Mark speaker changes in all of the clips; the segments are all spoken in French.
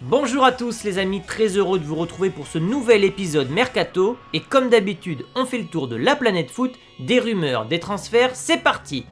Speaker 1: Bonjour à tous les amis, très heureux de vous retrouver pour ce nouvel épisode Mercato. Et comme d'habitude, on fait le tour de la planète foot, des rumeurs, des transferts, c'est parti!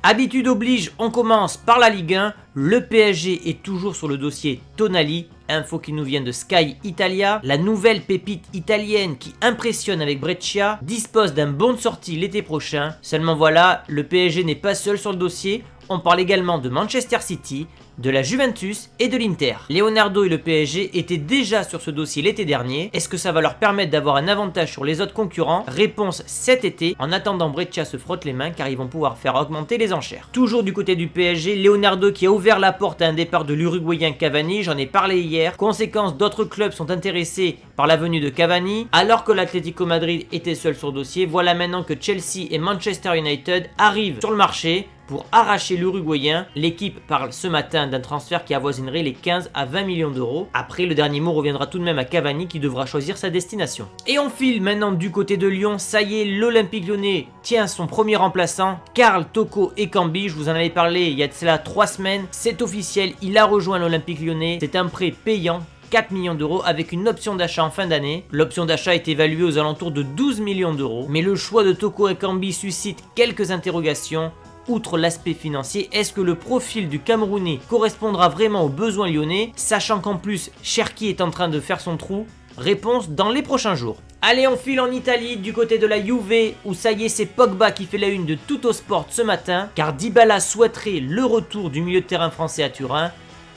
Speaker 1: Habitude oblige, on commence par la Ligue 1. Le PSG est toujours sur le dossier Tonali. Info qui nous vient de Sky Italia. La nouvelle pépite italienne qui impressionne avec Brescia dispose d'un bon de sortie l'été prochain. Seulement voilà, le PSG n'est pas seul sur le dossier. On parle également de Manchester City, de la Juventus et de l'Inter. Leonardo et le PSG étaient déjà sur ce dossier l'été dernier. Est-ce que ça va leur permettre d'avoir un avantage sur les autres concurrents? Réponse cet été. En attendant, Brescia se frotte les mains car ils vont pouvoir faire augmenter les enchères. Toujours du côté du PSG, Leonardo qui a ouvert la porte à un départ de l'Uruguayen Cavani, j'en ai parlé hier. Conséquence, d'autres clubs sont intéressés par la venue de Cavani. Alors que l'Atlético Madrid était seul sur le dossier, voilà maintenant que Chelsea et Manchester United arrivent sur le marché pour arracher l'Uruguayen. L'équipe parle ce matin d'un transfert qui avoisinerait les 15 à 20 millions d'euros. Après, le dernier mot reviendra tout de même à Cavani qui devra choisir sa destination. Et on file maintenant du côté de Lyon. Ça y est, l'Olympique Lyonnais tient son premier remplaçant, Karl Toko Ekambi. Je vous en avais parlé il y a de cela 3 semaines. C'est officiel, il a rejoint l'Olympique Lyonnais. C'est un prêt payant. 4 millions d'euros avec une option d'achat en fin d'année. L'option d'achat est évaluée aux alentours de 12 millions d'euros. Mais le choix de Toko Ekambi suscite quelques interrogations. Outre l'aspect financier, est-ce que le profil du Camerounais correspondra vraiment aux besoins lyonnais, sachant qu'en plus Cherki est en train de faire son trou? Réponse dans les prochains jours. Allez, on file en Italie du côté de la Juve où ça y est, c'est Pogba qui fait la une de Tuttosport ce matin car Dybala souhaiterait le retour du milieu de terrain français à Turin.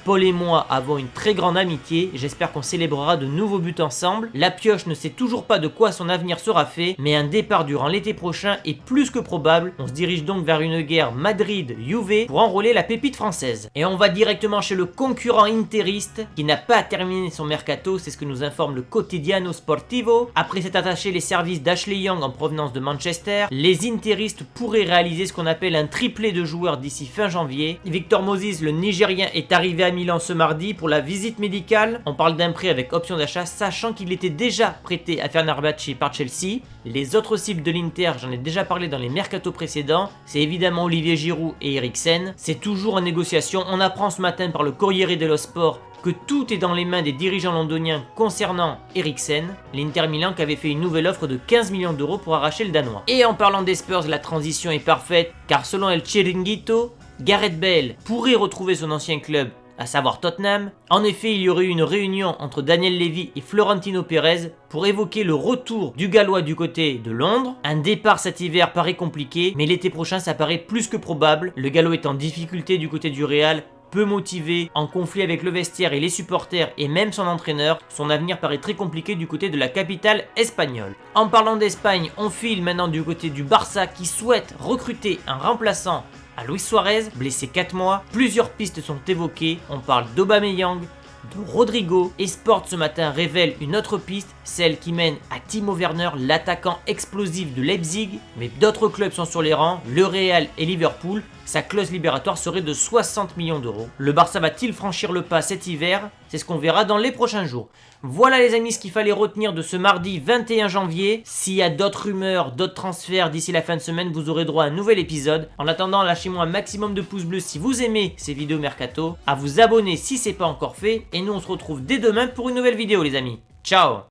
Speaker 1: Paul et moi avons une très grande amitié, j'espère qu'on célébrera de nouveaux buts ensemble. La pioche ne sait toujours pas de quoi son avenir sera fait, mais un départ durant l'été prochain est plus que probable. On se dirige donc vers une guerre Madrid-Juve pour enrôler la pépite française. Et on va directement chez le concurrent interiste qui n'a pas terminé son mercato, c'est ce que nous informe le Quotidiano Sportivo. Après s'être attaché les services d'Ashley Young en provenance de Manchester, les interistes pourraient réaliser ce qu'on appelle un triplé de joueurs d'ici fin janvier. Victor Moses, le Nigérien, est arrivé à Milan ce mardi pour la visite médicale. On parle d'un prêt avec option d'achat, sachant qu'il était déjà prêté à Fenerbahçe par Chelsea. Les autres cibles de l'Inter, j'en ai déjà parlé dans les mercatos précédents, c'est évidemment Olivier Giroud et Eriksen. C'est toujours en négociation. On apprend ce matin par le Corriere dello Sport que tout est dans les mains des dirigeants londoniens concernant Eriksen. L'Inter Milan qui avait fait une nouvelle offre de 15 millions d'euros pour arracher le Danois. Et en parlant des Spurs, la transition est parfaite car selon El Chiringuito, Gareth Bale pourrait retrouver son ancien club, à savoir Tottenham. En effet, il y aurait eu une réunion entre Daniel Levy et Florentino Pérez pour évoquer le retour du Gallois du côté de Londres. Un départ cet hiver paraît compliqué, mais l'été prochain ça paraît plus que probable. Le Gallois est en difficulté du côté du Real, peu motivé, en conflit avec le vestiaire et les supporters et même son entraîneur. Son avenir paraît très compliqué du côté de la capitale espagnole. En parlant d'Espagne, on file maintenant du côté du Barça qui souhaite recruter un remplaçant à Luis Suarez, blessé 4 mois. Plusieurs pistes sont évoquées, on parle d'Aubameyang, de Rodrigo. Et Sport ce matin révèle une autre piste, celle qui mène à Timo Werner, l'attaquant explosif de Leipzig. Mais d'autres clubs sont sur les rangs, le Real et Liverpool. Sa clause libératoire serait de 60 millions d'euros. Le Barça va-t-il franchir le pas cet hiver? C'est ce qu'on verra dans les prochains jours. Voilà les amis ce qu'il fallait retenir de ce mardi 21 janvier. S'il y a d'autres rumeurs, d'autres transferts d'ici la fin de semaine, vous aurez droit à un nouvel épisode. En attendant, lâchez-moi un maximum de pouces bleus si vous aimez ces vidéos mercato, à vous abonner si ce n'est pas encore fait, et nous on se retrouve dès demain pour une nouvelle vidéo les amis. Ciao!